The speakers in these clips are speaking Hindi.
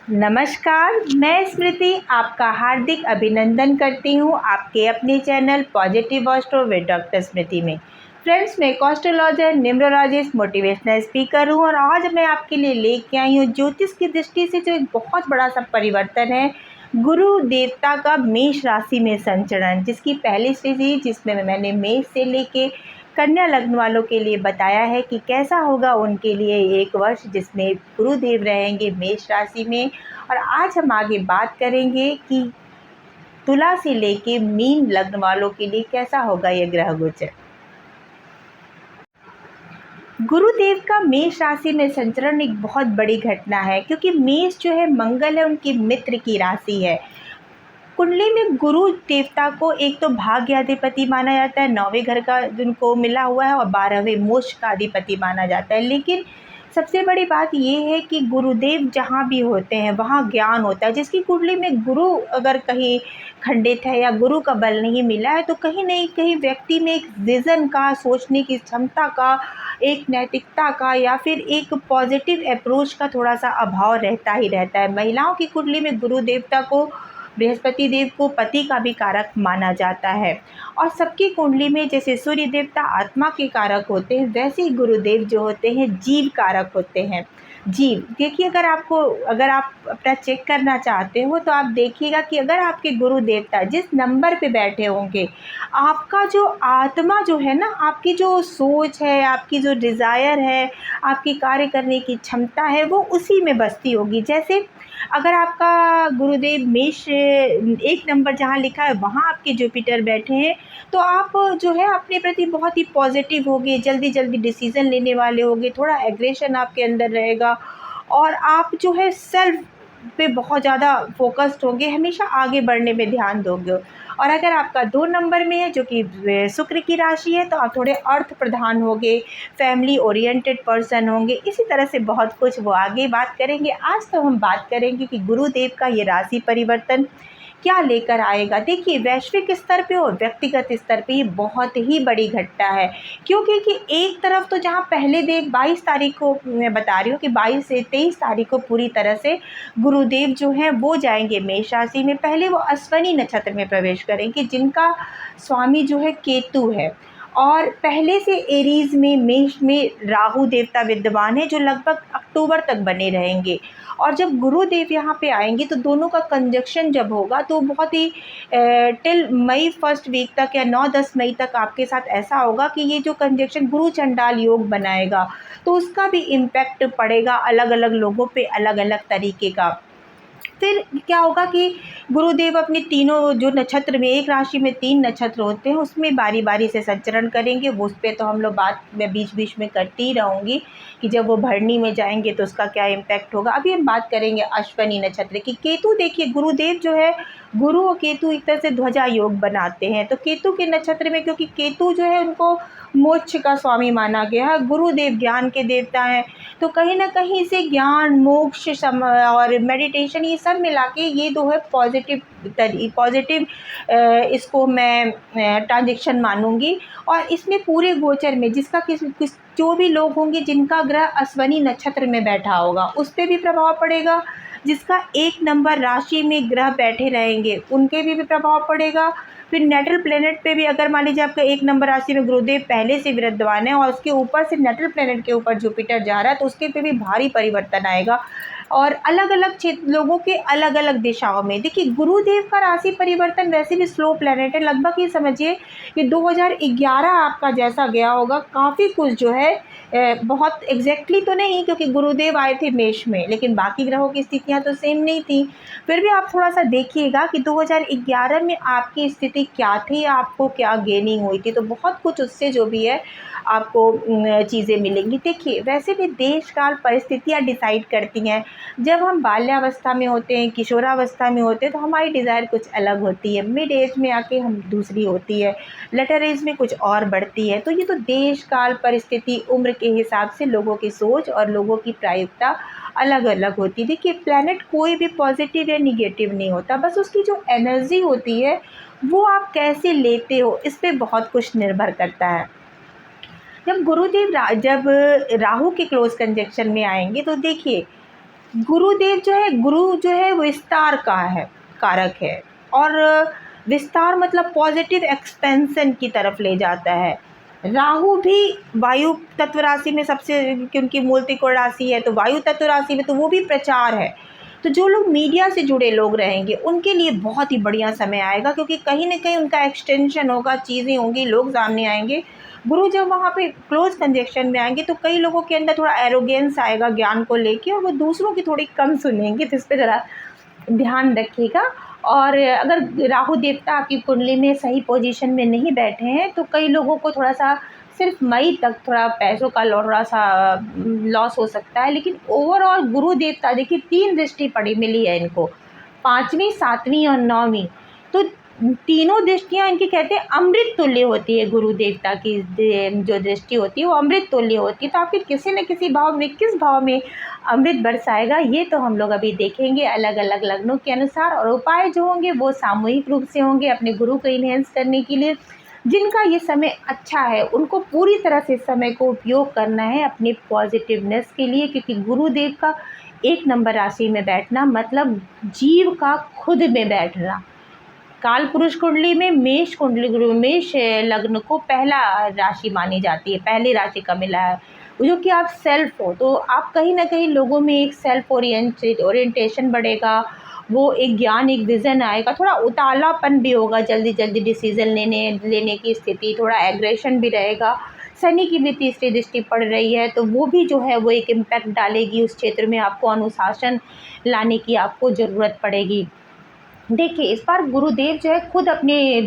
नमस्कार, मैं स्मृति आपका हार्दिक अभिनंदन करती हूँ आपके अपने channel positive astro with doctor Smriti में। फ्रेंड्स, मैं एक एस्ट्रोलॉजर, न्यूमरोलॉजिस्ट, मोटिवेशनल स्पीकर हूँ और आज मैं आपके लिए लेके आई हूँ ज्योतिष की दृष्टि से जो एक बहुत बड़ा सा परिवर्तन है, गुरु देवता का मेष राशि में संचरण, जिसकी पहली स्थिति जिसमें मैंने मेष से लेके कन्या लग्न वालों के लिए बताया है कि कैसा होगा उनके लिए एक वर्ष जिसमें गुरुदेव रहेंगे मेष राशि में। और आज हम आगे बात करेंगे कि तुला से लेके मीन लग्न वालों के लिए कैसा होगा यह ग्रह गोचर। गुरुदेव का मेष राशि में संचरण एक बहुत बड़ी घटना है, क्योंकि मेष जो है मंगल है, उनकी मित्र की राशि है। कुंडली में गुरु देवता को एक तो भाग्याधिपति माना जाता है, 9वें घर का जिनको मिला हुआ है, और 12वें मोक्ष का अधिपति माना जाता है। लेकिन सबसे बड़ी बात ये है कि गुरुदेव जहाँ भी होते हैं वहाँ ज्ञान होता है। जिसकी कुंडली में गुरु अगर कहीं खंडित है या गुरु का बल नहीं मिला है, तो कहीं नहीं कहीं व्यक्ति में एक विज़न का, सोचने की क्षमता का, एक नैतिकता का या फिर एक पॉजिटिव अप्रोच का थोड़ा सा अभाव रहता ही रहता है। महिलाओं की कुंडली में गुरु देवता को, बृहस्पति देव को पति का भी कारक माना जाता है। और सबकी कुंडली में जैसे सूर्य देवता आत्मा के कारक होते हैं, वैसे ही गुरुदेव जो होते हैं जीव कारक होते हैं। जीव देखिए, अगर आप अपना चेक करना चाहते हो तो आप देखिएगा कि अगर आपके गुरु देवता जिस नंबर पे बैठे होंगे, आपका जो आत्मा जो है ना, आपकी जो सोच है, आपकी जो डिज़ायर है, आपकी कार्य करने की क्षमता है, वो उसी में बसती होगी। जैसे अगर आपका गुरुदेव मेष एक नंबर जहाँ लिखा है वहाँ आपके जुपिटर बैठे हैं, तो आप जो है अपने प्रति बहुत ही पॉजिटिव होगे, जल्दी जल्दी डिसीज़न लेने वाले होगे, थोड़ा एग्रेशन आपके अंदर रहेगा और आप जो है सेल्फ पे बहुत ज़्यादा फोकस्ड होंगे, हमेशा आगे बढ़ने में ध्यान दोगे। और अगर आपका 2 नंबर में है जो कि शुक्र की राशि है, तो आप थोड़े अर्थ प्रधान होंगे, फैमिली ओरिएंटेड पर्सन होंगे। इसी तरह से बहुत कुछ वो आगे बात करेंगे। आज तो हम बात करेंगे कि गुरुदेव का ये राशि परिवर्तन क्या लेकर आएगा। देखिए, वैश्विक स्तर पे और व्यक्तिगत स्तर पे ये बहुत ही बड़ी घटना है, क्योंकि कि एक तरफ तो जहाँ पहले 22 तारीख को मैं बता रही हूँ कि 22 से 23 तारीख को पूरी तरह से गुरुदेव जो हैं वो जाएंगे मेष राशि में। पहले वो अश्विनी नक्षत्र में प्रवेश करेंगे, जिनका स्वामी जो है केतु है, और पहले से एरीज में, मेष में राहु देवता विद्यमान है, जो लगभग अक्टूबर तक बने रहेंगे। और जब गुरुदेव यहाँ पे आएंगे तो दोनों का कंजक्शन जब होगा तो बहुत ही टिल मई फर्स्ट वीक तक या 9-10 मई तक आपके साथ ऐसा होगा कि ये जो कंजक्शन गुरु चंडाल योग बनाएगा, तो उसका भी इम्पैक्ट पड़ेगा अलग अलग लोगों पे, अलग अलग तरीके का। फिर क्या होगा कि गुरुदेव अपने तीनों जो नक्षत्र में, एक राशि में 3 नक्षत्र होते हैं, उसमें बारी बारी से संचरण करेंगे। वो उस पर तो हम लोग बात मैं बीच बीच में करती ही रहूँगी कि जब वो भरनी में जाएंगे तो उसका क्या इम्पैक्ट होगा। अभी हम बात करेंगे अश्विनी नक्षत्र की। केतु, देखिए गुरुदेव जो है, गुरु और केतु एक तरह से ध्वजा योग बनाते हैं। तो केतु के नक्षत्र में, क्योंकि केतु जो है उनको मोक्ष का स्वामी माना गया है, गुरुदेव ज्ञान के देवता हैं, तो कहीं ना कहीं से ज्ञान, मोक्ष और मेडिटेशन, ये सब मिला के ये दो है पॉजिटिव इसको मैं ट्रांजेक्शन मानूंगी। और इसमें पूरे गोचर में जिसका किस जो भी लोग होंगे जिनका ग्रह अश्विनी नक्षत्र में बैठा होगा, उस पर भी प्रभाव पड़ेगा। जिसका 1 नंबर राशि में ग्रह बैठे रहेंगे उनके भी प्रभाव पड़ेगा। फिर नेटल प्लेनेट पे भी, अगर मान लीजिए आपका 1 नंबर राशि में गुरुदेव पहले से विराजमान है और उसके ऊपर से नेटल प्लेनेट के ऊपर जुपिटर जा रहा है, तो उसके पे भी भारी परिवर्तन आएगा। और अलग अलग क्षेत्र लोगों के अलग अलग दिशाओं में। देखिए, गुरुदेव का राशि परिवर्तन वैसे भी स्लो प्लेनेट है। लगभग ये समझिए कि 2011 आपका जैसा गया होगा, काफ़ी कुछ जो है बहुत एग्जैक्टली तो नहीं, क्योंकि गुरुदेव आए थे मेष में, लेकिन बाकी ग्रहों की स्थितियां तो सेम नहीं थी। फिर भी आप थोड़ा सा देखिएगा कि 2011 में आपकी स्थिति क्या थी, आपको क्या गेनिंग हुई थी, तो बहुत कुछ उससे जो भी है आपको चीज़ें मिलेंगी। देखिए, वैसे भी देश काल परिस्थितियाँ डिसाइड करती हैं। जब हम बाल्यावस्था में होते हैं, किशोरावस्था में होते हैं, तो हमारी डिज़ायर कुछ अलग होती है, मिड एज में आके हम दूसरी होती है, लेटर एज में कुछ और बढ़ती है। तो ये तो देश काल परिस्थिति, उम्र के हिसाब से लोगों की सोच और लोगों की प्रायिकता अलग अलग होती है। देखिए, प्लैनेट कोई भी पॉजिटिव या निगेटिव नहीं होता, बस उसकी जो एनर्जी होती है वो आप कैसे लेते हो, इस पर बहुत कुछ निर्भर करता है। जब गुरुदेव जब राहु के क्लोज कंजक्शन में आएंगे, तो देखिए गुरुदेव जो है, गुरु जो है वो विस्तार का है, कारक है, और विस्तार मतलब पॉजिटिव एक्सपेंशन की तरफ ले जाता है। राहु भी वायु तत्व राशि में सबसे, क्योंकि मूल त्रिकोण राशि है तो वायु तत्व राशि में, तो वो भी प्रचार है। तो जो लोग मीडिया से जुड़े लोग रहेंगे उनके लिए बहुत ही बढ़िया समय आएगा, क्योंकि कहीं ना कहीं उनका एक्सटेंशन होगा, चीज़ें होंगी, लोग सामने आएंगे। गुरु जब वहाँ पे क्लोज कंजक्शन में आएंगे तो कई लोगों के अंदर थोड़ा एरोगेंस आएगा ज्ञान को लेके, और वो दूसरों की थोड़ी कम सुनेंगे, तो इस पर ज़रा ध्यान रखिएगा। और अगर राहु देवता आपकी कुंडली में सही पोजीशन में नहीं बैठे हैं तो कई लोगों को थोड़ा सा सिर्फ मई तक थोड़ा पैसों का थोड़ा सा लॉस हो सकता है। लेकिन ओवरऑल गुरु देवता देखिए 3 दृष्टि पड़ी मिली है इनको, 5वीं 7वीं और 9वीं। तो तीनों दृष्टियाँ इनकी कहते हैं अमृत तुल्य होती है। गुरु देवता की जो दृष्टि होती है वो अमृत तुल्य होती है। तो आपके किसी न किसी भाव में, किस भाव में अमृत बरसाएगा ये तो हम लोग अभी देखेंगे अलग अलग लग्नों के अनुसार। और उपाय जो होंगे वो सामूहिक रूप से होंगे अपने गुरु को इन्हेंस करने के लिए। जिनका ये समय अच्छा है उनको पूरी तरह से इस समय को उपयोग करना है अपनी पॉजिटिवनेस के लिए, क्योंकि गुरुदेव का 1 नंबर राशि में बैठना मतलब जीव का खुद में बैठना। काल पुरुष कुंडली में मेष कुंडली, गुरु मेष लग्न को पहला राशि मानी जाती है, पहली राशि का मिला है, जो कि आप सेल्फ हो। तो आप कहीं ना कहीं लोगों में एक सेल्फ ओरिएंटेशन बढ़ेगा, वो एक ज्ञान, एक विज़न आएगा, थोड़ा उतावलापन भी होगा, जल्दी जल्दी डिसीज़न लेने की स्थिति, थोड़ा एग्रेशन भी रहेगा। शनि की भी तीसरी दृष्टि पड़ रही है तो वो भी जो है वो एक इम्पैक्ट डालेगी उस क्षेत्र में, आपको अनुशासन लाने की आपको ज़रूरत पड़ेगी। देखिए इस बार गुरुदेव जो है खुद अपने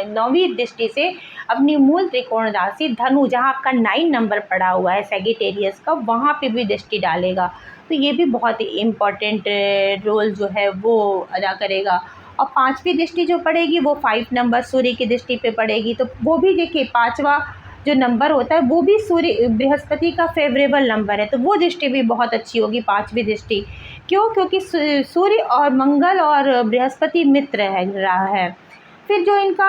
9वीं दृष्टि से अपनी मूल त्रिकोण राशि धनु, जहाँ आपका 9 नंबर पड़ा हुआ है सैगिटेरियस का, वहाँ पे भी दृष्टि डालेगा। तो ये भी बहुत ही इम्पोर्टेंट रोल जो है वो अदा करेगा। और 5वीं दृष्टि जो पड़ेगी वो 5 नंबर सूर्य की दृष्टि पे पड़ेगी। तो वो भी देखिए 5वां जो नंबर होता है वो भी सूर्य बृहस्पति का फेवरेबल नंबर है, तो वो दृष्टि भी बहुत अच्छी होगी 5वीं दृष्टि। क्यों? क्योंकि सूर्य और मंगल और बृहस्पति मित्र है रहा है। फिर जो इनका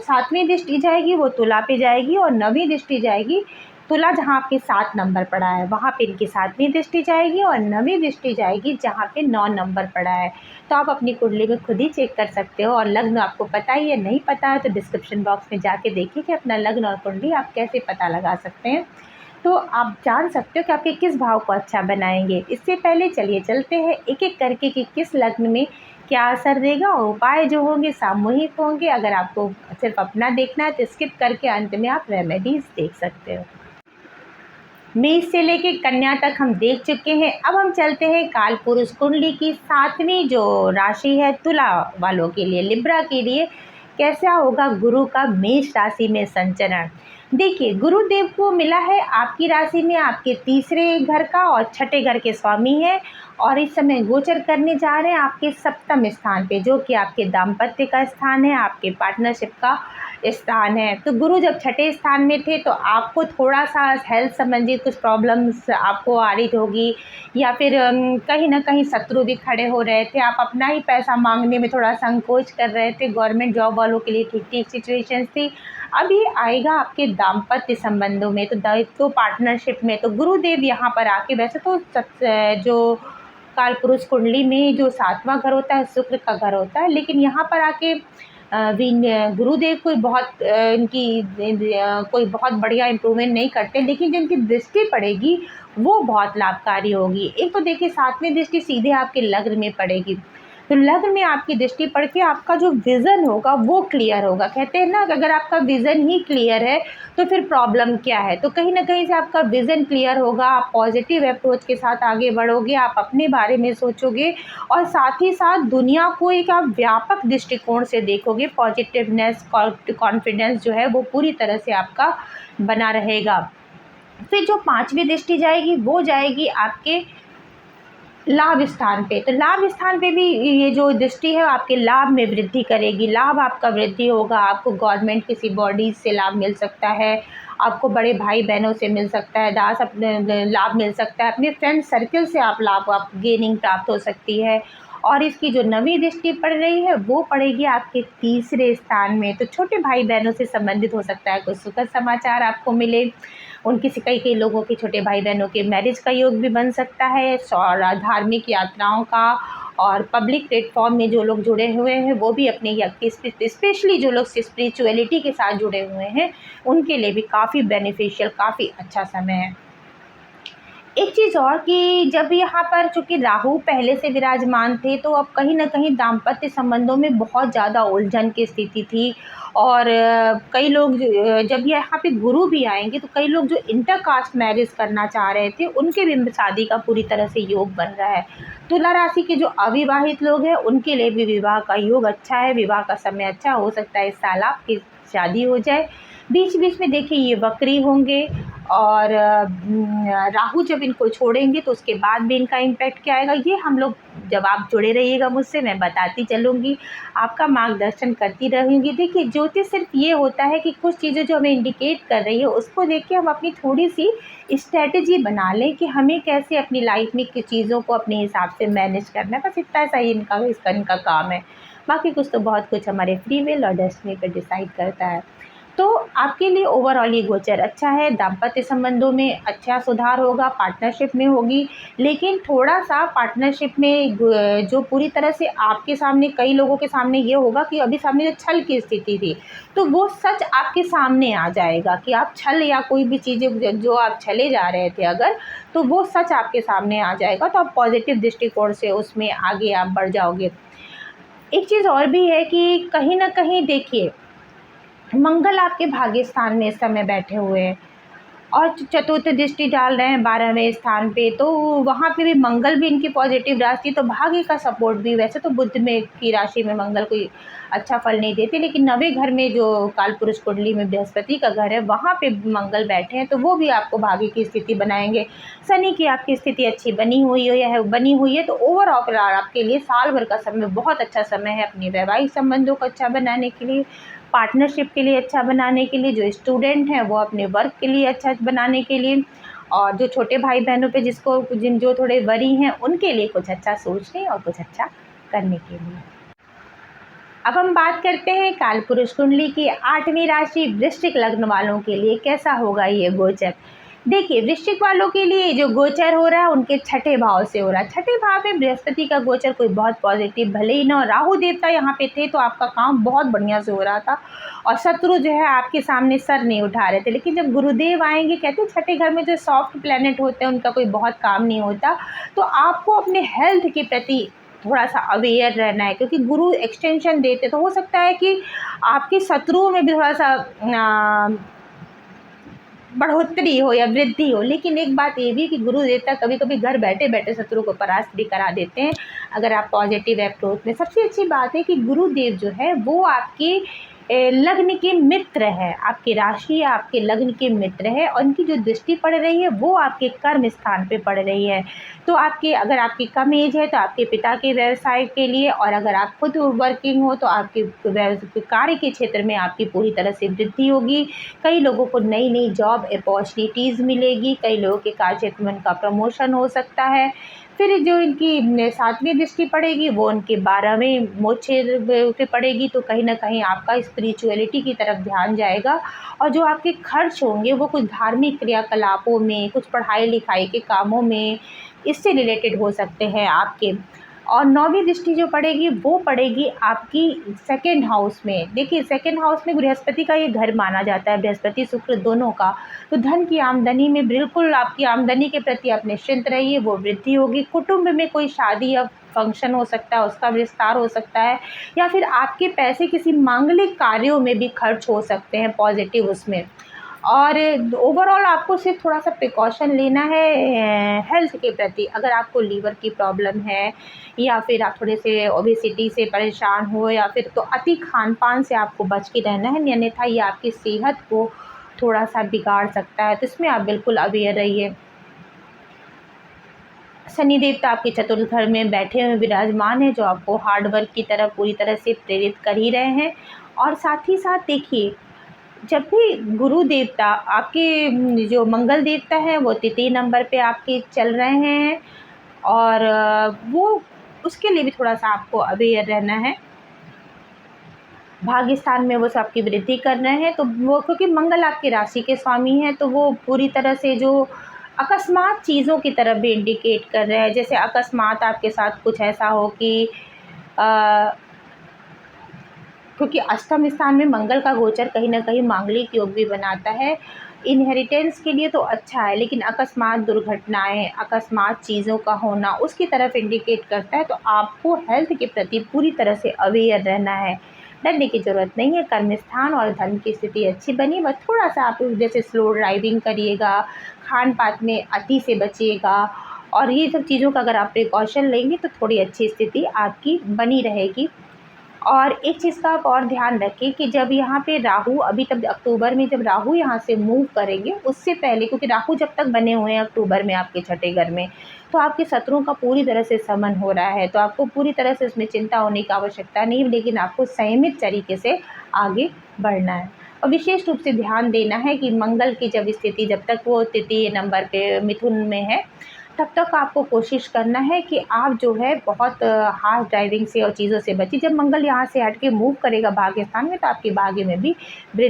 7वीं दृष्टि जाएगी वो तुला पे जाएगी, और 9वीं दृष्टि जाएगी तुला, जहाँ आपके 7 नंबर पड़ा है वहाँ पे इनकी 7वीं दृष्टि जाएगी, और 9वीं दृष्टि जाएगी जहाँ पे 9 नंबर पड़ा है। तो आप अपनी कुंडली में खुद ही चेक कर सकते हो, और लग्न आपको पता ही है, नहीं पता है तो डिस्क्रिप्शन बॉक्स में जाके देखिए कि अपना लग्न और कुंडली आप कैसे पता लगा सकते हैं। तो आप जान सकते हो कि आपके किस भाव को अच्छा बनाएंगे। इससे पहले चलिए चलते हैं एक एक करके कि किस लग्न में क्या असर देगा, और उपाय जो होंगे सामूहिक होंगे। अगर आपको सिर्फ अपना देखना है तो स्किप करके अंत में आप रेमेडीज़ देख सकते हो। मेष से लेके कन्या तक हम देख चुके हैं। अब हम चलते हैं काल पुरुष कुंडली की 7वीं जो राशि है तुला वालों के लिए, लिब्रा के लिए कैसा होगा गुरु का मेष राशि में संचरण। देखिए गुरुदेव को मिला है आपकी राशि में आपके 3रे घर का और 6ठे घर के स्वामी है, और इस समय गोचर करने जा रहे हैं आपके 7म स्थान पे, जो कि आपके दाम्पत्य का स्थान है, आपके पार्टनरशिप का स्थान है। तो गुरु जब 6ठे स्थान में थे तो आपको थोड़ा सा हेल्थ संबंधित कुछ प्रॉब्लम्स आपको आ रही होगी, या फिर कहीं ना कहीं शत्रु भी खड़े हो रहे थे, आप अपना ही पैसा मांगने में थोड़ा संकोच कर रहे थे। गवर्नमेंट जॉब वालों के लिए ठीक ठीक सिचुएशन थी। अब ये आएगा आपके दाम्पत्य संबंधों में, तो दायित्व पार्टनरशिप में। तो गुरुदेव यहाँ पर आके, वैसे तो जो काल पुरुष कुंडली में जो 7वां घर होता है शुक्र का घर होता है, लेकिन यहाँ पर आके गुरुदेव कोई बहुत इनकी कोई बहुत बढ़िया इम्प्रूवमेंट नहीं करते, लेकिन जिनकी दृष्टि पड़ेगी वो बहुत लाभकारी होगी। एक तो देखिए 7वीं दृष्टि सीधे आपके लग्न में पड़ेगी, तो लग्न में आपकी दृष्टि पड़ के आपका जो विज़न होगा वो क्लियर होगा। कहते हैं ना कि अगर आपका विज़न ही क्लियर है तो फिर प्रॉब्लम क्या है। तो कहीं ना कहीं से आपका विज़न क्लियर होगा, आप पॉजिटिव अप्रोच के साथ आगे बढ़ोगे, आप अपने बारे में सोचोगे, और साथ ही साथ दुनिया को एक आप व्यापक दृष्टिकोण से देखोगे। पॉजिटिवनेस, कॉन्फिडेंस जो है वो पूरी तरह से आपका बना रहेगा। फिर जो 5वीं दृष्टि जाएगी वो जाएगी आपके लाभ स्थान पे। तो लाभ स्थान पे भी ये जो दृष्टि है आपके लाभ में वृद्धि करेगी, लाभ आपका वृद्धि होगा। आपको गवर्नमेंट किसी बॉडीज से लाभ मिल सकता है, आपको बड़े भाई बहनों से मिल सकता है, दास अपने लाभ मिल सकता है, अपने फ्रेंड सर्कल से आप लाभ आप गेनिंग प्राप्त हो सकती है। और इसकी जो 9वीं दृष्टि पड़ रही है वो पड़ेगी आपके 3रे स्थान में। तो छोटे भाई बहनों से संबंधित हो सकता है कुछ सुखद समाचार आपको मिले। उनकी से कई कई लोगों के छोटे भाई बहनों के मैरिज का योग भी बन सकता है, और धार्मिक यात्राओं का, और पब्लिक प्लेटफॉर्म में जो लोग जुड़े हुए हैं वो भी अपने स्पेशली जो लोग स्पिरिचुअलिटी के साथ जुड़े हुए हैं उनके लिए भी काफ़ी बेनिफिशियल, काफ़ी अच्छा समय है। एक चीज़ और कि जब यहाँ पर चूँकि राहु पहले से विराजमान थे, तो अब कहीं न कहीं दाम्पत्य संबंधों में बहुत ज़्यादा उलझन की स्थिति थी, और कई लोग जब यहाँ पे गुरु भी आएँगे तो कई लोग जो इंटरकास्ट मैरिज करना चाह रहे थे उनके भी शादी का पूरी तरह से योग बन रहा है। तुला राशि के जो अविवाहित लोग हैं उनके लिए भी विवाह का योग अच्छा है, विवाह का समय अच्छा हो सकता है, इस साल आपकी शादी हो जाए। बीच-बीच में देखिए ये वक्री होंगे, और राहु जब इनको छोड़ेंगे तो उसके बाद भी इनका इम्पैक्ट क्या आएगा, ये हम लोग, जब आप जुड़े रहिएगा मुझसे, मैं बताती चलूँगी, आपका मार्गदर्शन करती रहूँगी। देखिए ज्योतिष सिर्फ ये होता है कि कुछ चीज़ें जो हमें इंडिकेट कर रही है उसको देख के हम अपनी थोड़ी-सी स्ट्रैटेजी बना लें कि हमें कैसे अपनी लाइफ में किस चीज़ों को अपने हिसाब से मैनेज करना है। बस इतना सा ही इनका काम है। बाकी कुछ तो बहुत कुछ हमारे फ्री विल और डेस्टिनी पे डिसाइड करता है। तो आपके लिए ओवरऑल ये गोचर अच्छा है, दाम्पत्य संबंधों में अच्छा सुधार होगा, पार्टनरशिप में होगी, लेकिन थोड़ा-सा पार्टनरशिप में जो पूरी तरह से आपके सामने, कई लोगों के सामने ये होगा कि अभी सामने जो छल की स्थिति थी, तो वो सच आपके सामने आ जाएगा कि आप छल या कोई भी चीज़ें जो आप छले जा रहे थे अगर, तो वो सच आपके सामने आ जाएगा, तो आप पॉज़िटिव दृष्टिकोण से उसमें आगे आप बढ़ जाओगे। एक चीज़ और भी है कि कहीं न कहीं देखिए, मंगल आपके भाग्य स्थान में इस समय बैठे हुए हैं, और चतुर्थ दृष्टि डाल रहे हैं 12वें स्थान पे, तो वहाँ पे भी मंगल भी इनकी पॉजिटिव राशि, तो भाग्य का सपोर्ट भी। वैसे तो बुध में की राशि में मंगल कोई अच्छा फल नहीं देते, लेकिन नवे घर में जो कालपुरुष कुंडली में बृहस्पति का घर है वहाँ पे मंगल बैठे हैं, तो वो भी आपको भाग्य की स्थिति बनाएंगे। शनि की आपकी स्थिति अच्छी बनी हुई है, तो ओवरऑल आपके लिए साल भर का समय बहुत अच्छा समय है अपने वैवाहिक संबंधों को अच्छा बनाने के लिए, पार्टनरशिप के लिए अच्छा बनाने के लिए, जो स्टूडेंट हैं वो अपने वर्क के लिए अच्छा बनाने के लिए, और जो छोटे भाई बहनों पे जो थोड़े वरी हैं उनके लिए कुछ अच्छा सोचने और कुछ अच्छा करने के लिए। अब हम बात करते हैं कालपुरुष कुंडली की 8वीं राशि वृश्चिक लग्न वालों के लिए कैसा होगा ये गोचर। देखिए वृश्चिक वालों के लिए जो गोचर हो रहा है उनके छठे भाव से हो रहा है। छठे भाव में बृहस्पति का गोचर कोई बहुत पॉजिटिव, भले ही ना राहु देवता यहाँ पे थे तो आपका काम बहुत बढ़िया से हो रहा था, और शत्रु जो है आपके सामने सर नहीं उठा रहे थे, लेकिन जब गुरुदेव आएंगे, कहते हैं छठे घर में जो सॉफ्ट प्लैनेट होते हैं उनका कोई बहुत काम नहीं होता, तो आपको अपने हेल्थ के प्रति थोड़ा सा अवेयर रहना है, क्योंकि गुरु एक्सटेंशन देते, तो हो सकता है कि आपके शत्रुओं में भी थोड़ा सा बढ़ोतरी हो या वृद्धि हो। लेकिन एक बात ये भी कि गुरु देवता कभी कभी घर बैठे बैठे शत्रु को परास्त भी करा देते हैं, अगर आप पॉजिटिव अप्रोच में। सबसे अच्छी बात है कि गुरुदेव जो है वो आपके लग्न के मित्र है, आपकी राशि आपके लग्न के मित्र है, और उनकी जो दृष्टि पड़ रही है वो आपके कर्म स्थान पे पड़ रही है। तो अगर आपकी कम एज है तो आपके पिता के व्यवसाय के लिए, और अगर आप खुद वर्किंग हो तो आपके कार्य के क्षेत्र में आपकी पूरी तरह से वृद्धि होगी। कई लोगों को नई नई जॉब अपॉर्चुनिटीज़ मिलेगी, कई लोगों के कार्य क्षेत्र में उनका प्रमोशन हो सकता है। फिर जो इनकी 7वीं दृष्टि पड़ेगी वो उनके 12वें मोक्षेत्र पे पड़ेगी, तो कहीं ना कहीं आपका स्पिरिचुअलिटी की तरफ ध्यान जाएगा, और जो आपके खर्च होंगे वो कुछ धार्मिक क्रियाकलापों में, कुछ पढ़ाई लिखाई के कामों में, इससे रिलेटेड हो सकते हैं आपके। और 9वीं दृष्टि जो पड़ेगी वो पड़ेगी आपकी सेकंड हाउस में। देखिए सेकंड हाउस में बृहस्पति का ये घर माना जाता है, बृहस्पति शुक्र दोनों का, तो धन की आमदनी में बिल्कुल आपकी आमदनी के प्रति आप निश्चिंत रहिए, वो वृद्धि होगी। कुटुंब में कोई शादी या फंक्शन हो सकता है, उसका विस्तार हो सकता है, या फिर आपके पैसे किसी मांगलिक कार्यों में भी खर्च हो सकते हैं पॉजिटिव उसमें। और ओवरऑल आपको सिर्फ थोड़ा सा प्रिकॉशन लेना है हेल्थ के प्रति। अगर आपको लीवर की प्रॉब्लम है, या फिर आप थोड़े से ओबेसिटी से परेशान हो, या फिर तो अति खान पान से आपको बच के रहना है, अन्यथा ये आपकी सेहत को थोड़ा सा बिगाड़ सकता है, तो इसमें आप बिल्कुल अवेयर रहिए। शनि देवता आपके चतुर्थ घर में बैठे हुए विराजमान है, जो आपको हार्ड वर्क की तरफ पूरी तरह से प्रेरित कर ही रहे हैं। और साथ ही साथ देखिए, जब भी गुरु देवता आपके जो मंगल देवता है वो तृतीय नंबर पे आपके चल रहे हैं, और वो उसके लिए भी थोड़ा सा आपको अवेयर रहना है। भाग्य स्थान में वो सब आपकी वृद्धि कर रहे हैं, तो वो क्योंकि मंगल आपकी राशि के स्वामी हैं, तो वो पूरी तरह से जो अकस्मात चीज़ों की तरफ भी इंडिकेट कर रहे हैं। जैसे अकस्मात आपके साथ कुछ ऐसा हो कि अ, क्योंकि अष्टम स्थान में मंगल का गोचर कहीं न कहीं मांगलिक योग भी बनाता है। इनहेरिटेंस के लिए तो अच्छा है, लेकिन अकस्मात दुर्घटनाएँ, अकस्मात चीज़ों का होना उसकी तरफ इंडिकेट करता है, तो आपको हेल्थ के प्रति पूरी तरह से अवेयर रहना है। डरने की ज़रूरत नहीं है, कर्म स्थान और धन की स्थिति अच्छी बनी, बस थोड़ा-सा आप जैसे स्लो ड्राइविंग करिएगा, खान-पान में अति से बचिएगा, और ये सब चीज़ों का अगर आप प्रिकॉशन लेंगे तो थोड़ी अच्छी स्थिति आपकी बनी रहेगी। और एक चीज़ का आप और ध्यान रखें कि जब यहाँ पे राहु अभी तब अक्टूबर में जब राहु यहाँ से मूव करेंगे, उससे पहले, क्योंकि राहु जब तक बने हुए हैं अक्टूबर में आपके छठे घर में, तो आपके शत्रुओं का पूरी तरह से शमन हो रहा है, तो आपको पूरी तरह से इसमें चिंता होने की आवश्यकता नहीं, लेकिन आपको संयमित तरीके से आगे बढ़ना है। और विशेष रूप से ध्यान देना है कि मंगल की जब स्थिति, जब तक वो तृतीय नंबर पे मिथुन में है, तब तक आपको कोशिश करना है कि आप जो है बहुत हार्श ड्राइविंग से और चीज़ों से बचिए। जब मंगल यहाँ से हट के मूव करेगा भाग्य स्थान में, तो आपके भाग्य में भी वृद्धि।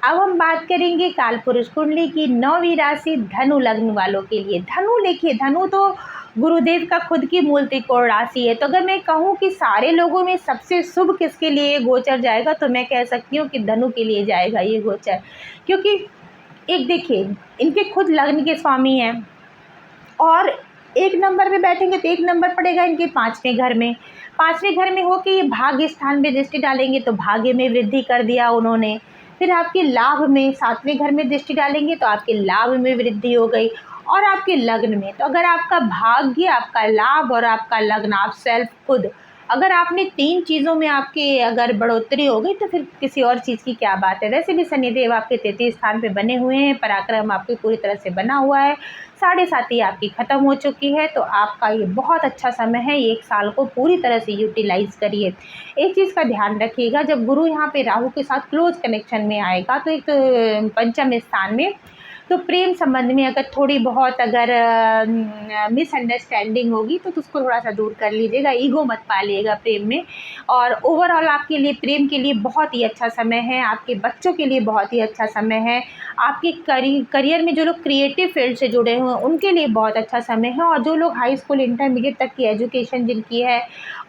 अब हम बात करेंगे कालपुरुष कुंडली की 9वीं राशि धनु लग्न वालों के लिए। धनु, देखिए धनु तो गुरुदेव का खुद की मूल त्रिकोण राशि है, तो अगर मैं कहूँ कि सारे लोगों में सबसे शुभ किसके लिए गोचर जाएगा, तो मैं कह सकती हूँ कि धनु के लिए जाएगा ये गोचर। क्योंकि एक देखिए, इनके खुद लग्न के स्वामी हैं, और एक नंबर पे बैठेंगे तो एक नंबर पड़ेगा इनके 5वें घर में। 5वें घर में होके ये भाग्य स्थान में दृष्टि डालेंगे, तो भाग्य में वृद्धि कर दिया उन्होंने। फिर आपके लाभ में 7वें घर में दृष्टि डालेंगे, तो आपके लाभ में वृद्धि हो गई। और आपके लग्न में, तो अगर आपका भाग्य, आपका लाभ और आपका लग्न, आप सेल्फ खुद, अगर आपने 3 चीज़ों में आपके अगर बढ़ोतरी हो गई, तो फिर किसी और चीज़ की क्या बात है। वैसे भी शनिदेव आपके 33 स्थान पे बने हुए हैं, पराक्रम आपके पूरी तरह से बना हुआ है, 7.5 आपकी ख़त्म हो चुकी है, तो आपका ये बहुत अच्छा समय है, 1 साल को पूरी तरह से यूटिलाइज़ करिए। एक चीज़ का ध्यान रखिएगा, जब गुरु यहाँ पे राहु के साथ क्लोज़ कनेक्शन में आएगा, तो एक तो पंचम स्थान में, तो प्रेम संबंध में अगर थोड़ी बहुत अगर मिसअंडरस्टैंडिंग होगी, तो उसको थोड़ा-सा दूर कर लीजिएगा, ईगो मत पालिएगा प्रेम में। और ओवरऑल आपके लिए प्रेम के लिए बहुत ही अच्छा समय है, आपके बच्चों के लिए बहुत ही अच्छा समय है, आपके करियर में जो लोग क्रिएटिव फील्ड से जुड़े हुए हैं उनके लिए बहुत अच्छा समय है, और जो लोग हाई स्कूल इंटरमीडिएट तक की एजुकेशन जिनकी है,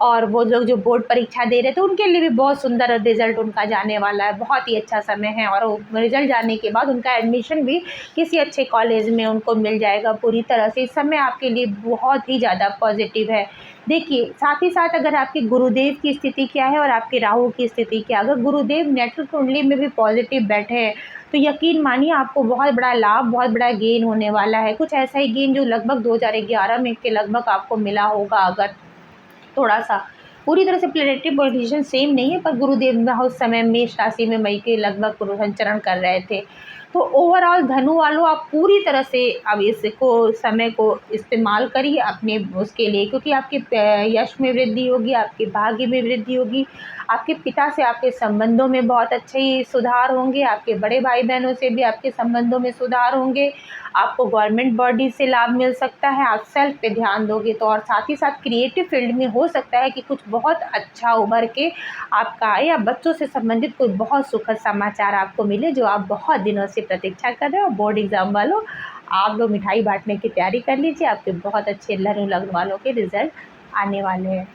और वो लोग जो बोर्ड परीक्षा दे रहे थे, उनके लिए भी बहुत सुंदर रिजल्ट उनका जाने वाला है, बहुत ही अच्छा समय है। और रिजल्ट जाने के बाद उनका एडमिशन भी किसी अच्छे कॉलेज में उनको मिल जाएगा पूरी तरह से। इस समय आपके लिए बहुत ही ज़्यादा पॉजिटिव है। देखिए, साथ ही साथ अगर आपके गुरुदेव की स्थिति क्या है और आपके राहु की स्थिति क्या है, अगर गुरुदेव नेटल कुंडली में भी पॉजिटिव बैठे हैं, तो यकीन मानिए आपको बहुत बड़ा लाभ, बहुत बड़ा गेन होने वाला है। कुछ ऐसा ही गेन जो लगभग 2011 में के लगभग आपको मिला होगा, अगर थोड़ा-सा पूरी तरह से प्लैनेटरी पोजीशन सेम नहीं है, पर गुरुदेव उस समय मेष राशि में मई के लगभग संचरण कर रहे थे। तो ओवरऑल धनु वालों, आप पूरी तरह से अब इसको समय को इस्तेमाल करिए अपने उसके लिए, क्योंकि आपके यश में वृद्धि होगी, आपके भाग्य में वृद्धि होगी, आपके पिता से आपके संबंधों में बहुत अच्छे ही सुधार होंगे, आपके बड़े भाई-बहनों से भी आपके संबंधों में सुधार होंगे, आपको गवर्नमेंट बॉडी से लाभ मिल सकता है, आप सेल्फ पे ध्यान दोगे तो। और साथ ही साथ क्रिएटिव फील्ड में हो सकता है कि कुछ बहुत अच्छा उभर के आपका आए, या बच्चों से संबंधित कोई बहुत सुखद समाचार आपको मिले, जो आप बहुत दिनों से प्रतीक्षा कर रहे हो। बोर्ड एग्ज़ाम वालों, आप लोग मिठाई बाँटने की तैयारी कर लीजिए, आपके बहुत अच्छे धनु लग्न वालों के रिज़ल्ट आने वाले हैं।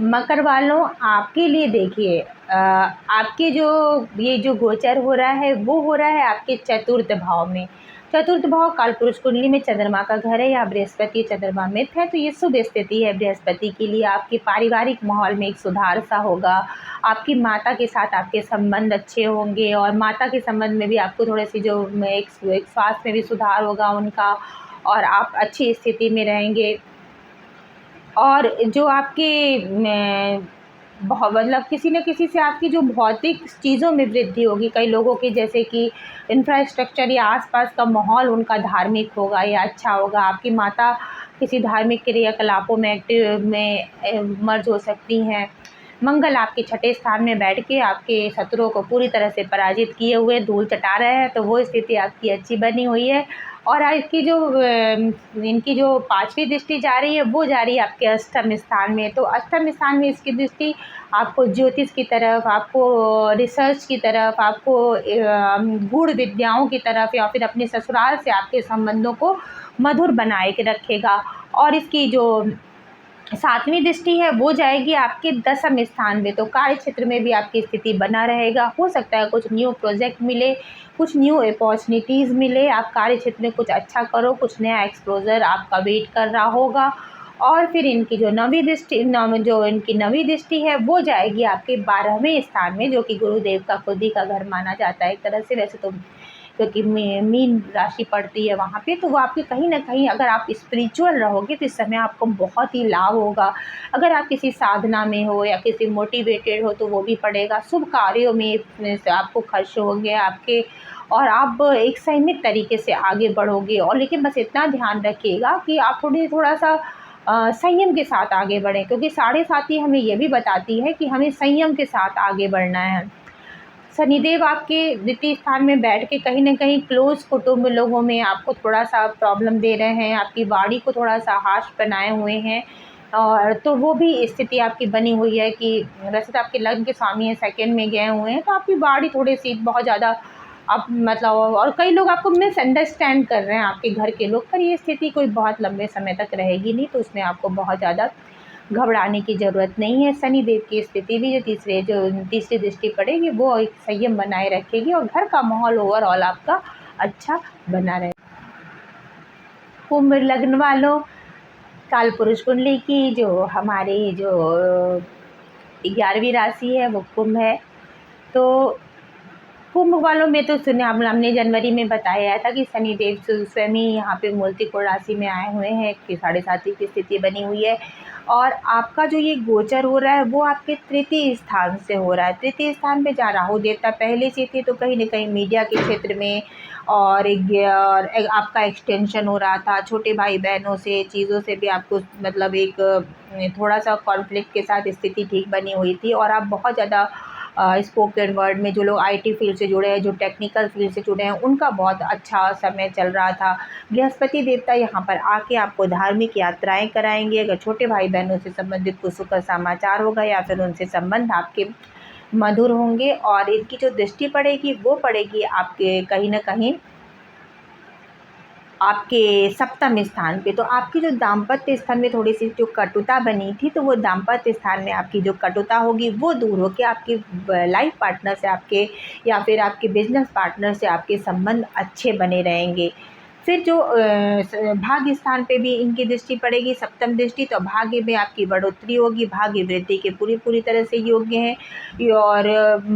मकर वालों, आपके लिए देखिए, आपके जो ये जो गोचर हो रहा है, वो हो रहा है आपके चतुर्थ भाव में। चतुर्थ भाव कालपुरुष कुंडली में चंद्रमा का घर है, या बृहस्पति चंद्रमा मित्र है, तो ये शुभ स्थिति है बृहस्पति के लिए। आपके पारिवारिक माहौल में एक सुधार सा होगा, आपकी माता के साथ आपके संबंध अच्छे होंगे, और माता के संबंध में भी आपको थोड़ी सी जो एक स्वास्थ्य में भी सुधार होगा उनका, और आप अच्छी स्थिति में रहेंगे। और जो आपके मतलब किसी न किसी से आपकी जो भौतिक चीज़ों में वृद्धि होगी, कई लोगों की जैसे कि इंफ्रास्ट्रक्चर या आसपास का माहौल उनका धार्मिक होगा या अच्छा होगा, आपकी माता किसी धार्मिक क्रियाकलापों में एक्टिव में मर्ज हो सकती हैं। मंगल आपके छठे स्थान में बैठ के आपके शत्रुओं को पूरी तरह से पराजित किए हुए धूल चटा रहे हैं, तो वो स्थिति आपकी अच्छी बनी हुई है। और आज की जो इनकी जो 5वीं दृष्टि जा रही है वो जा रही है आपके अष्टम स्थान में। तो अष्टम स्थान में इसकी दृष्टि आपको ज्योतिष की तरफ, आपको रिसर्च की तरफ, आपको गूढ़ विद्याओं की तरफ या फिर अपने ससुराल से आपके संबंधों को मधुर बनाए के रखेगा। और इसकी जो 7वीं दृष्टि है वो जाएगी आपके 10वें स्थान में। तो कार्य क्षेत्र में भी आपकी स्थिति बना रहेगा। हो सकता है कुछ न्यू प्रोजेक्ट मिले, कुछ न्यू अपॉर्चुनिटीज़ मिले, आप कार्य क्षेत्र में कुछ अच्छा करो, कुछ नया एक्सपोज़र आपका वेट कर रहा होगा। और फिर इनकी जो 9वीं दृष्टि है वो जाएगी आपके 12वें स्थान में, जो कि गुरुदेव का खुद ही का घर माना जाता है एक तरह से। वैसे तो क्योंकि मीन राशि पड़ती है वहाँ पे, तो वो आपके कहीं न कहीं अगर आप स्पिरिचुअल रहोगे तो इस समय आपको बहुत ही लाभ होगा। अगर आप किसी साधना में हो या किसी मोटिवेटेड हो तो वो भी पड़ेगा। शुभ कार्यों में से आपको खर्च होंगे आपके, और आप एक संयमित तरीके से आगे बढ़ोगे। और लेकिन बस इतना ध्यान रखिएगा कि आप थोड़ा-सा संयम के साथ आगे बढ़ें, क्योंकि साढ़े साती हमें ये भी बताती है कि हमें संयम के साथ आगे बढ़ना है। शनिदेव आपके द्वितीय स्थान में बैठ के कहीं न कहीं क्लोज़ कुटुंब लोगों में आपको थोड़ा-सा प्रॉब्लम दे रहे हैं, आपकी वाणी को थोड़ा-सा हार्श बनाए हुए हैं। और तो वो भी स्थिति आपकी बनी हुई है कि वैसे तो आपके लग्न के स्वामी हैं, सेकंड में गए हुए हैं, तो आपकी वाणी थोड़ी-सी बहुत ज़्यादा आप मतलब, और कई लोग आपको मिसअंडरस्टैंड कर रहे हैं आपके घर के लोग, पर ये स्थिति कोई बहुत लंबे समय तक रहेगी नहीं, तो उसमें आपको बहुत ज़्यादा घबराने की ज़रूरत नहीं है। शनिदेव की स्थिति भी जो तीसरी दृष्टि पड़ेगी वो एक संयम बनाए रखेगी और घर का माहौल ओवरऑल आपका अच्छा बना रहेगा। कुंभ लग्न वालों, कालपुरुष कुंडली की जो हमारी जो 11वीं राशि है वो कुंभ है। तो कुंभ वालों में तो सुने हमने जनवरी में बताया था कि शनिदेव स्वयं ही यहाँ पे मूर्तिकोण राशि में आए हुए हैं कि 7.5 की स्थिति बनी हुई है। और आपका जो ये गोचर हो रहा है वो आपके तृतीय स्थान से हो रहा है। तृतीय स्थान पे जहाँ राहु देवता पहले से थे, तो कहीं न कहीं मीडिया के क्षेत्र में और आपका एक्सटेंशन हो रहा था, छोटे भाई बहनों से चीज़ों से भी आपको मतलब एक थोड़ा-सा कॉन्फ्लिक्ट के साथ स्थिति ठीक बनी हुई थी। और आप बहुत ज़्यादा स्पोकन वर्ड में जो लोग आईटी फील्ड से जुड़े हैं, जो टेक्निकल फील्ड से जुड़े हैं, उनका बहुत अच्छा समय चल रहा था। बृहस्पति देवता यहाँ पर आके आपको धार्मिक यात्राएं कराएंगे। अगर छोटे भाई बहनों से संबंधित कुछ सुखद समाचार होगा या फिर उनसे संबंध आपके मधुर होंगे। और इनकी जो दृष्टि पड़ेगी वो पड़ेगी आपके कहीं न कहीं आपके 7वें स्थान पे। तो आपकी जो दाम्पत्य स्थान में थोड़ी-सी जो कटुता बनी थी, तो वो दाम्पत्य स्थान में आपकी जो कटुता होगी वो दूर होके आपके लाइफ पार्टनर से आपके या फिर आपके बिज़नेस पार्टनर से आपके संबंध अच्छे बने रहेंगे। फिर जो भाग्य स्थान पे भी इनकी दृष्टि पड़ेगी, 7म दृष्टि, तो भाग्य में आपकी बढ़ोतरी होगी, भाग्य वृद्धि के पूरी तरह से योग्य हैं। और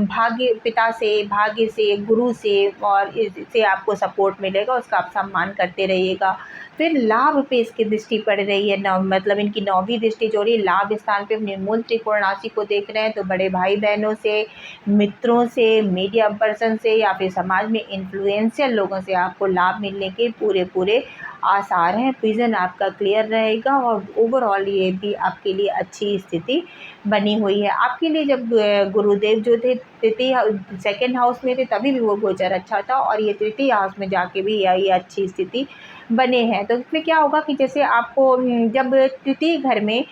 भाग्य पिता से, भाग्य से, गुरु से और इससे आपको सपोर्ट मिलेगा, उसका आप सम्मान करते रहिएगा। फिर लाभ पे इसकी दृष्टि पड़ रही है, मतलब इनकी 9वीं दृष्टि जो रही लाभ स्थान पे अपने मूल त्रिकोण राशि को देख रहे हैं, तो बड़े भाई बहनों से, मित्रों से, मीडिया पर्सन से या फिर समाज में इन्फ्लुएंशियल लोगों से आपको लाभ मिलने के पूरे आसार हैं। विज़न आपका क्लियर रहेगा और ओवरऑल ये भी आपके लिए अच्छी स्थिति बनी हुई है। आपके लिए जब गुरुदेव जो थे सेकंड हाउस में थे तभी भी वो गोचर अच्छा था, और ये तृतीय हाउस में जाके भी ये अच्छी स्थिति बने हैं। तो इसमें क्या होगा कि जैसे आपको जब तृतीय घर में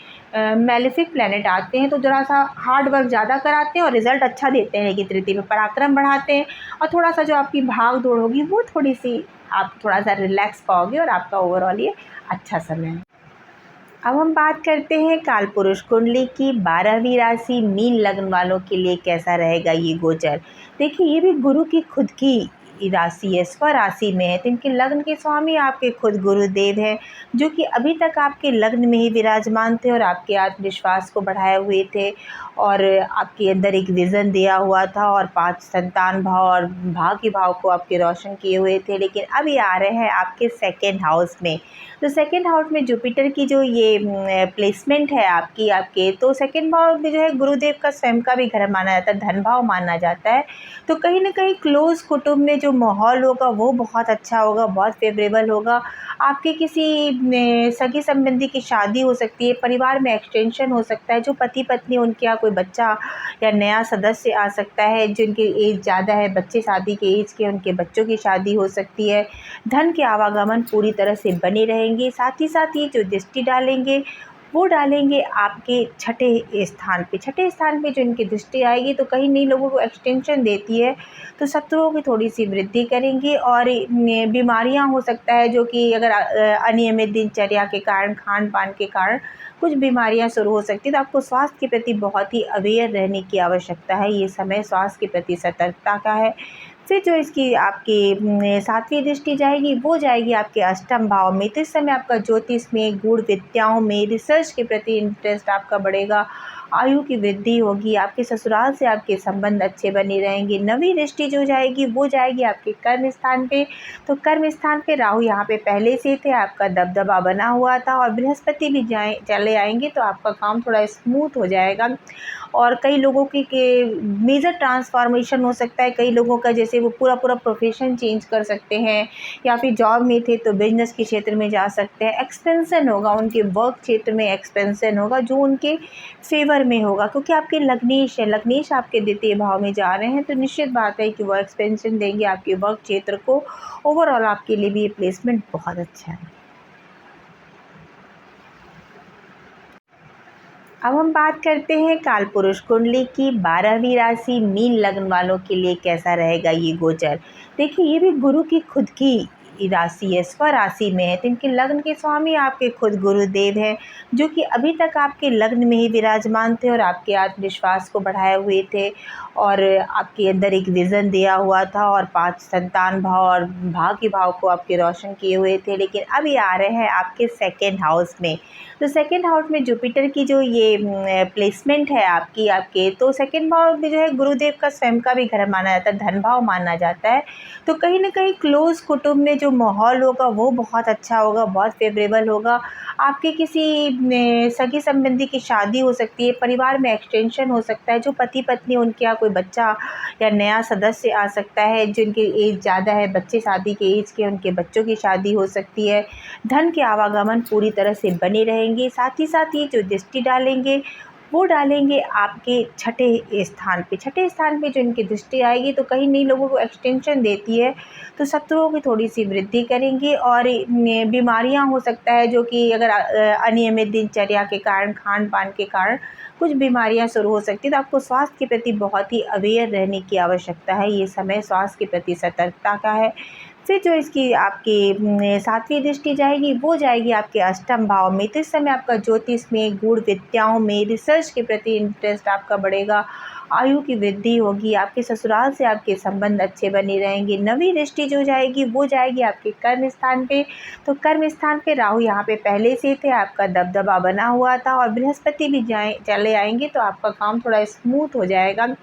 मैलेफिक प्लैनेट आते हैं तो ज़रा-सा हार्ड वर्क ज़्यादा कराते हैं और रिज़ल्ट अच्छा देते हैं, लेकिन तृतीय में पराक्रम बढ़ाते हैं और थोड़ा-सा जो आपकी भाग-दौड़ होगी वो थोड़ी-सी आप थोड़ा-सा रिलैक्स पाओगे और आपका ओवरऑल ये अच्छा समय है। अब हम बात करते हैं कालपुरुष कुंडली की 12वीं राशि मीन लग्न वालों के लिए कैसा रहेगा ये गोचर। देखिए, ये भी गुरु की खुद की राशि है, स्वराशि में है, तो इनके लग्न के स्वामी आपके खुद गुरुदेव हैं, जो कि अभी तक आपके लग्न में ही विराजमान थे और आपके आत्मविश्वास को बढ़ाए हुए थे और आपके अंदर एक विज़न दिया हुआ था और 5 संतान भाव और भाग्य भाव को आपके रोशन किए हुए थे। लेकिन अब ये आ रहे हैं आपके सेकंड हाउस में। तो सेकंड हाउस में जुपिटर की जो ये प्लेसमेंट है आपके, तो सेकंड भाव में जो है गुरुदेव का स्वयं का भी घर माना जाता है, धन भाव माना जाता है। तो कहीं न कहीं क्लोज़ कुटुंब में जो जो माहौल होगा वो बहुत अच्छा होगा, बहुत फ़ेवरेबल होगा। आपके किसी सगी संबंधी की शादी हो सकती है, परिवार में एक्सटेंशन हो सकता है, जो पति-पत्नी उनके यहाँ कोई बच्चा या नया सदस्य आ सकता है, जिनकी एज ज़्यादा है, बच्चे शादी के एज के, उनके बच्चों की शादी हो सकती है। धन के आवागमन पूरी तरह से बने रहेंगे। साथ ही साथ ये जो दृष्टि डालेंगे वो डालेंगे आपके छठे स्थान पे। छठे स्थान पे जो इनकी दृष्टि आएगी तो कहीं नई लोगों को एक्सटेंशन देती है, तो शत्रुओं की थोड़ी-सी वृद्धि करेंगे और बीमारियाँ हो सकता है जो कि अगर अनियमित दिनचर्या के कारण, खान-पान के कारण कुछ बीमारियाँ शुरू हो सकती हैं। तो आपको स्वास्थ्य के प्रति बहुत ही अवेयर रहने की आवश्यकता है। ये समय स्वास्थ्य के प्रति सतर्कता का है। फिर जो इसकी आपकी 7वीं दृष्टि जाएगी, वो जाएगी आपके अष्टम भाव में। तो इस समय आपका ज्योतिष में, गूढ़ विद्याओं में, रिसर्च के प्रति इंटरेस्ट आपका बढ़ेगा, आयु की वृद्धि होगी, आपके ससुराल से आपके संबंध अच्छे बने रहेंगे। 9वीं दृष्टि जो जाएगी, वो जाएगी आपके कर्म स्थान पे। तो कर्म स्थान पे राहु यहाँ पे पहले से थे, आपका दबदबा बना हुआ था और बृहस्पति भी चले आएंगे तो आपका काम थोड़ा स्मूथ हो जाएगा। और कई लोगों की के मेजर ट्रांसफॉर्मेशन हो सकता है, कई लोगों का जैसे वो पूरा प्रोफेशन चेंज कर सकते हैं, या फिर जॉब में थे तो बिजनेस के क्षेत्र में जा सकते हैं। एक्सपेंशन होगा, उनके वर्क क्षेत्र में एक्सपेंशन होगा जो उनके फेवर में होगा, क्योंकि आपके लग्नेश है, लग्नेश आपके द्वितीय भाव में जा रहे हैं, तो निश्चित बात है कि वो एक्सपेंशन देंगे आपके वर्क क्षेत्र को। ओवरऑल आपके लिए भी ये प्लेसमेंट बहुत अच्छा है। अब हम बात करते हैं कालपुरुष कुंडली की 12वीं राशि मीन लग्न वालों के लिए कैसा रहेगा ये गोचर। देखिए, ये भी गुरु की खुद की राशि है, स्वराशि में है, तो इनके लग्न के स्वामी आपके खुद गुरुदेव हैं, जो कि अभी तक आपके लग्न में ही विराजमान थे और आपके आत्मविश्वास को बढ़ाए हुए थे और आपके अंदर एक विज़न दिया हुआ था और 5 संतान भाव और भाग्य भाव को आपके रोशन किए हुए थे। लेकिन अब ये आ रहे हैं आपके सेकेंड हाउस में। तो सेकेंड हाउस में जुपिटर की जो ये प्लेसमेंट है आपके, तो सेकेंड भाव में जो है गुरुदेव का स्वयं का भी घर माना जाता है, धन भाव माना जाता है। तो कहीं न कहीं क्लोज़ कुटुंब में जो माहौल होगा वो बहुत अच्छा होगा, बहुत फ़ेवरेबल होगा। आपके किसी सगी संबंधी की शादी हो सकती है, परिवार में एक्सटेंशन हो सकता है, जो पति-पत्नी उनके यहाँ कोई बच्चा या नया सदस्य आ सकता है, जिनकी एज ज़्यादा है, बच्चे शादी के एज के, उनके बच्चों की शादी हो सकती है। धन के आवागमन पूरी तरह से बने रहेंगे। साथ ही साथ ये जो दृष्टि डालेंगे वो डालेंगे आपके छठे स्थान पे। छठे स्थान पे जो इनकी दृष्टि आएगी तो कहीं नई लोगों को एक्सटेंशन देती है, तो शत्रुओं की थोड़ी-सी वृद्धि करेंगे और बीमारियाँ हो सकता है जो कि अगर अनियमित दिनचर्या के कारण, खान-पान के कारण कुछ बीमारियाँ शुरू हो सकती हैं। तो आपको स्वास्थ्य के प्रति बहुत ही अवेयर रहने की आवश्यकता है। ये समय स्वास्थ्य के प्रति सतर्कता का है। फिर जो इसकी आपकी 7वीं दृष्टि जाएगी, वो जाएगी आपके अष्टम भाव में। तो इस समय आपका ज्योतिष में, गूढ़ विद्याओं में, रिसर्च के प्रति इंटरेस्ट आपका बढ़ेगा, आयु की वृद्धि होगी, आपके ससुराल से आपके संबंध अच्छे बने रहेंगे। 9वीं दृष्टि जो जाएगी, वो जाएगी आपके कर्म स्थान पे। तो कर्म स्थान पे राहु यहाँ पे पहले से थे, आपका दबदबा बना हुआ था और बृहस्पति भी चले आएंगे तो आपका काम थोड़ा स्मूथ हो जाएगा।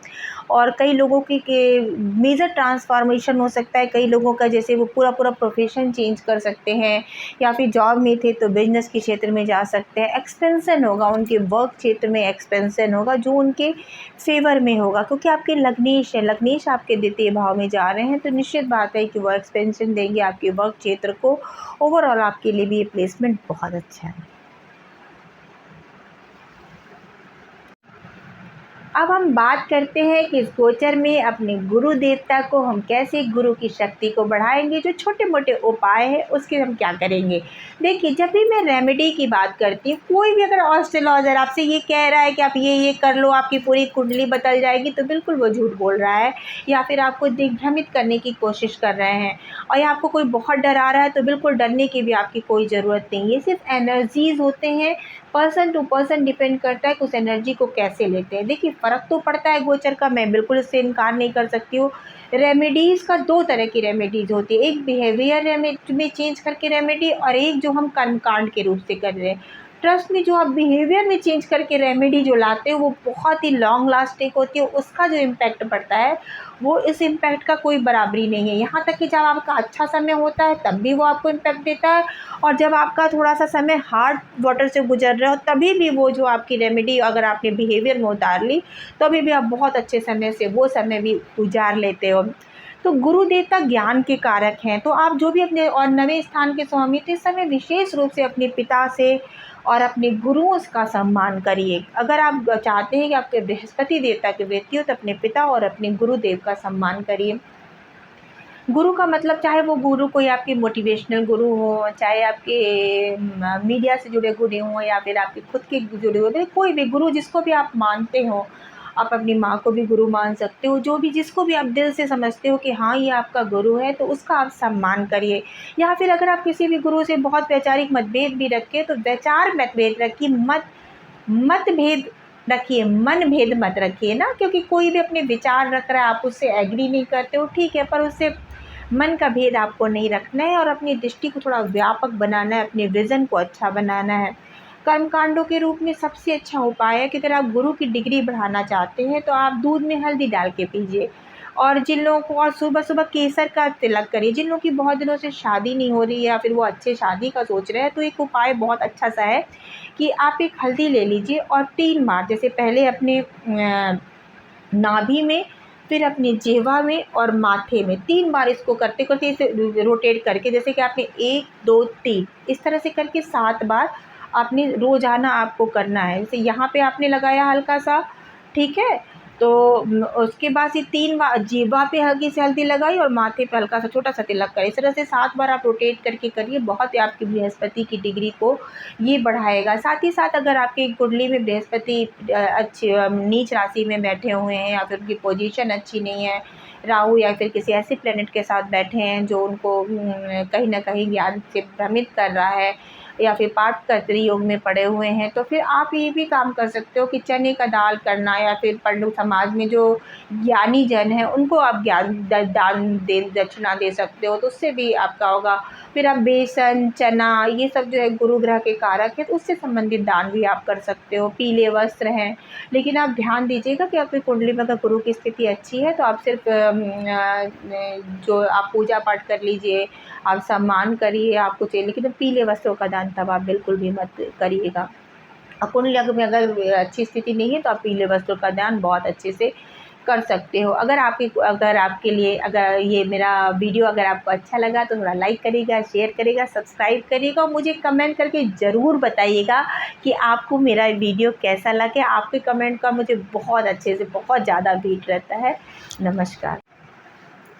और कई लोगों की के मेजर ट्रांसफॉर्मेशन हो सकता है, कई लोगों का जैसे वो पूरा प्रोफेशन चेंज कर सकते हैं, या फिर जॉब में थे तो बिजनेस के क्षेत्र में जा सकते हैं। एक्सपेंशन होगा, उनके वर्क क्षेत्र में एक्सपेंशन होगा जो उनके फेवर में होगा, क्योंकि आपके लग्नेश है, लग्नेश आपके द्वितीय भाव में जा रहे हैं, तो निश्चित बात है कि वो एक्सपेंशन देंगे आपके वर्क क्षेत्र को। ओवरऑल आपके लिए भी ये प्लेसमेंट बहुत अच्छा है। अब हम बात करते हैं कि इस गोचर में अपने गुरु देवता को हम कैसे गुरु की शक्ति को बढ़ाएंगे, जो छोटे-मोटे उपाय हैं उसके हम क्या करेंगे। देखिए, जब भी मैं रेमेडी की बात करती हूँ, कोई भी अगर एस्ट्रोलॉजर आपसे ये कह रहा है कि आप ये कर लो, आपकी पूरी कुंडली बदल जाएगी, तो बिल्कुल वो झूठ बोल रहा है, या फिर आपको दिग्भ्रमित करने की कोशिश कर रहे हैं। और या आपको कोई बहुत डरा रहा है तो बिल्कुल डरने की भी आपकी कोई ज़रूरत नहीं है। ये सिर्फ एनर्जीज़ होते हैं, पर्सन टू पर्सन डिपेंड करता है कि उस एनर्जी को कैसे लेते हैं। देखिए, फ़र्क तो पड़ता है गोचर का, मैं बिल्कुल इससे इनकार नहीं कर सकती हूँ। रेमेडीज़ का 2 तरह की रेमेडीज़ होती है, एक बिहेवियर में चेंज करके रेमेडी और एक जो हम कर्मकांड के रूप से कर रहे हैं। ट्रस्ट में जो आप बिहेवियर में चेंज करके रेमेडी जो लाते हो वो बहुत ही लॉन्ग लास्टिंग होती है, उसका जो इम्पैक्ट पड़ता है वो इस इम्पैक्ट का कोई बराबरी नहीं है। यहाँ तक कि जब आपका अच्छा समय होता है तब भी वो आपको इम्पैक्ट देता है, और जब आपका थोड़ा-सा समय हार्ड वाटर से गुज़र रहे हो तभी भी वो जो आपकी रेमेडी अगर आपने बिहेवियर में उतार ली, तभी भी आप बहुत अच्छे समय से वो समय भी गुज़ार लेते हो। तो गुरु देवता ज्ञान के कारक हैं, तो आप जो भी अपने और 9वें स्थान के स्वामी, तो इस समय विशेष रूप से अपने पिता से और अपने गुरुओं का सम्मान करिए। अगर आप चाहते हैं कि आपके बृहस्पति देवता के व्यक्ति हो, तो अपने पिता और अपने गुरुदेव का सम्मान करिए। गुरु का मतलब चाहे वो गुरु कोई आपके मोटिवेशनल गुरु हो, चाहे आपके मीडिया से जुड़े गुरु हों, या फिर आपके खुद के जुड़े हुए, कोई भी गुरु जिसको भी आप मानते हो। आप अपनी माँ को भी गुरु मान सकते हो, जो भी जिसको भी आप दिल से समझते हो कि हाँ ये आपका गुरु है, तो उसका आप सम्मान करिए। या फिर अगर आप किसी भी गुरु से बहुत वैचारिक मतभेद भी रखें, तो वैचार मतभेद रखिए, मतभेद रखिए, मन भेद मत रखिए ना, क्योंकि कोई भी अपने विचार रख रहा है, आप उससे एग्री नहीं करते हो, ठीक है, पर उससे मन का भेद आपको नहीं रखना है और अपनी दृष्टि को थोड़ा व्यापक बनाना है, अपने विज़न को अच्छा बनाना है। कर्मकांडों के रूप में सबसे अच्छा उपाय है कि अगर आप गुरु की डिग्री बढ़ाना चाहते हैं, तो आप दूध में हल्दी डाल के पीजिए। और जिन लोगों को, और सुबह-सुबह केसर का तिलक करिए। जिन लोगों की बहुत दिनों से शादी नहीं हो रही है, या फिर वो अच्छे शादी का सोच रहे हैं, तो एक उपाय बहुत अच्छा सा है कि आप एक हल्दी ले लीजिए और 3 बार, जैसे पहले अपने नाभि में, फिर अपनी जिह्वा में और माथे में 3 बार इसको करते-करते इसे रोटेट करके, जैसे कि आपने 1, 2, 3 इस तरह से करके 7 बार आपने रोज़ाना आपको करना है। जैसे यहाँ पे आपने लगाया हल्का-सा, ठीक है? तो उसके बाद ये 3 बार जिह्वा पे हल्की सी हल्दी लगाई और माथे पे हल्का-सा छोटा-सा तिलक करें। इस तरह से 7 बार आप रोटेट करके करिए, बहुत ही आपकी बृहस्पति की डिग्री को ये बढ़ाएगा। साथ ही साथ अगर आपकी कुंडली में बृहस्पति अच्छी नीच राशि में बैठे हुए हैं, या फिर उनकी पोजीशन अच्छी नहीं है, राहु या फिर किसी ऐसे प्लैनेट के साथ बैठे हैं जो उनको कहीं न कहीं ज्ञान से भ्रमित कर रहा है, या फिर पाठकर्त्री योग में पड़े हुए हैं, तो फिर आप ये भी काम कर सकते हो कि चने का दाल करना, या फिर पंडू समाज में जो ज्ञानी जन हैं उनको आप ज्ञान दान दे दक्षिणा दे सकते हो, तो उससे भी आपका होगा। फिर आप बेसन, चना, ये सब जो है गुरु ग्रह के कारक है, तो उससे संबंधित दान भी आप कर सकते हो। पीले वस्त्र हैं, लेकिन आप ध्यान दीजिएगा कि आपकी कुंडली में अगर गुरु की स्थिति अच्छी है, तो आप सिर्फ जो आप पूजा पाठ कर लीजिए, आप सम्मान करिए, आपको चाहिए, लेकिन पीले वस्त्रों का दान तब आप बिल्कुल भी मत करिएगा। कुंडली में अगर अच्छी स्थिति नहीं है, तो आप पीले वस्त्रों का दान बहुत अच्छे से कर सकते हो। अगर आपके लिए, अगर ये मेरा वीडियो अगर आपको अच्छा लगा, तो थोड़ा लाइक करिएगा, शेयर करिएगा, सब्सक्राइब करिएगा, और मुझे कमेंट करके ज़रूर बताइएगा कि आपको मेरा वीडियो कैसा लगे। आपके कमेंट का मुझे बहुत अच्छे से, बहुत ज़्यादा वेट रहता है। नमस्कार।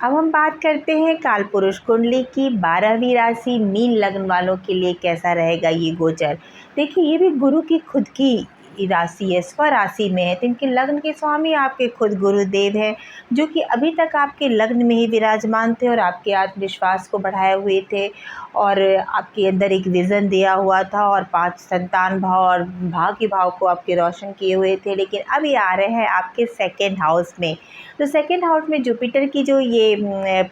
अब हम बात करते हैं कालपुरुष कुंडली की 12वीं राशि मीन लग्न वालों के लिए कैसा रहेगा ये गोचर। देखिए, ये भी गुरु की खुद की राशि है, स्वराशि में है, तो इनके लग्न के स्वामी आपके खुद गुरुदेव हैं, जो कि अभी तक आपके लग्न में ही विराजमान थे और आपके आत्मविश्वास को बढ़ाए हुए थे, और आपके अंदर एक विज़न दिया हुआ था, और 5 संतान भाव और भाग्य भाव को आपके रोशन किए हुए थे। लेकिन अब ये आ रहे हैं आपके 2nd हाउस में। तो 2nd हाउस में जुपिटर की जो ये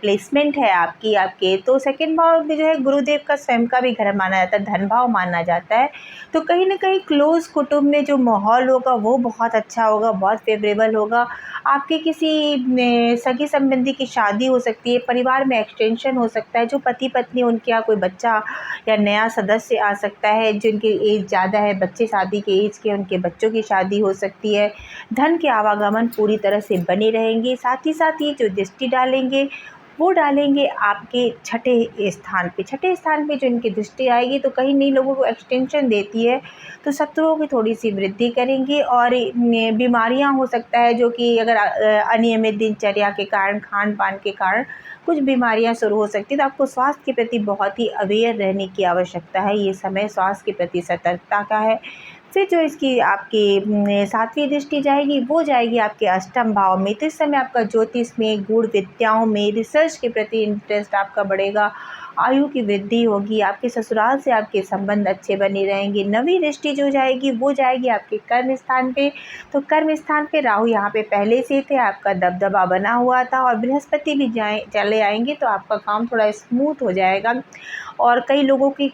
प्लेसमेंट है आपके, तो 2nd भाव में जो है गुरुदेव का स्वयं का भी घर माना जाता है, धन भाव माना जाता है। तो कहीं न कहीं क्लोज़ कुटुंब में जो माहौल होगा वो बहुत अच्छा होगा, बहुत फ़ेवरेबल होगा। आपके किसी सगे संबंधी की शादी हो सकती है, परिवार में एक्सटेंशन हो सकता है, जो पति-पत्नी उनके यहाँ कोई बच्चा या नया सदस्य आ सकता है, जिनकी एज ज़्यादा है, बच्चे शादी के एज के, उनके बच्चों की शादी हो सकती है। धन के आवागमन पूरी तरह से बने रहेंगे। साथ ही साथ ये जो दृष्टि डालेंगे, वो डालेंगे आपके 6ठे स्थान पे। 6ठे स्थान पे जो इनकी दृष्टि आएगी, तो कहीं नई लोगों को एक्सटेंशन देती है, तो शत्रुओं की थोड़ी-सी वृद्धि करेंगे, और बीमारियां हो सकता है, जो कि अगर अनियमित दिनचर्या के कारण, खान-पान के कारण कुछ बीमारियां शुरू हो सकती है। तो आपको स्वास्थ्य के प्रति बहुत ही अवेयर रहने की आवश्यकता है। ये समय स्वास्थ्य के प्रति सतर्कता का है। फिर जो इसकी आपकी 7वीं दृष्टि जाएगी, वो जाएगी आपके 8म भाव में। तो इस समय आपका ज्योतिष में, गूढ़ विद्याओं में, रिसर्च के प्रति इंटरेस्ट आपका बढ़ेगा, आयु की वृद्धि होगी, आपके ससुराल से आपके संबंध अच्छे बने रहेंगे। 9वीं दृष्टि जो जाएगी, वो जाएगी आपके कर्म स्थान पे। तो कर्म स्थान पे राहु यहाँ पे पहले से थे, आपका दबदबा बना हुआ था, और बृहस्पति भी चले आएंगे, तो आपका काम थोड़ा स्मूथ हो जाएगा। और कई लोगों की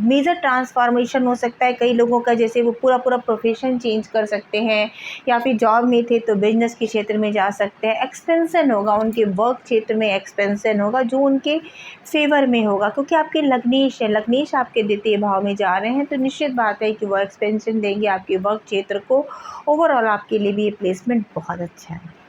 मेजर ट्रांसफॉर्मेशन हो सकता है, कई लोगों का जैसे वो पूरा प्रोफेशन चेंज कर सकते हैं, या फिर जॉब में थे तो बिजनेस के क्षेत्र में जा सकते हैं। एक्सपेंशन होगा, उनके वर्क क्षेत्र में एक्सपेंशन होगा, जो उनके फेवर में होगा, क्योंकि आपके लग्नेश है, लग्नेश आपके द्वितीय भाव में जा रहे हैं, तो निश्चित बात है कि वो एक्सपेंशन देंगे आपके वर्क क्षेत्र को। ओवरऑल आपके लिए भी ये प्लेसमेंट बहुत अच्छा है।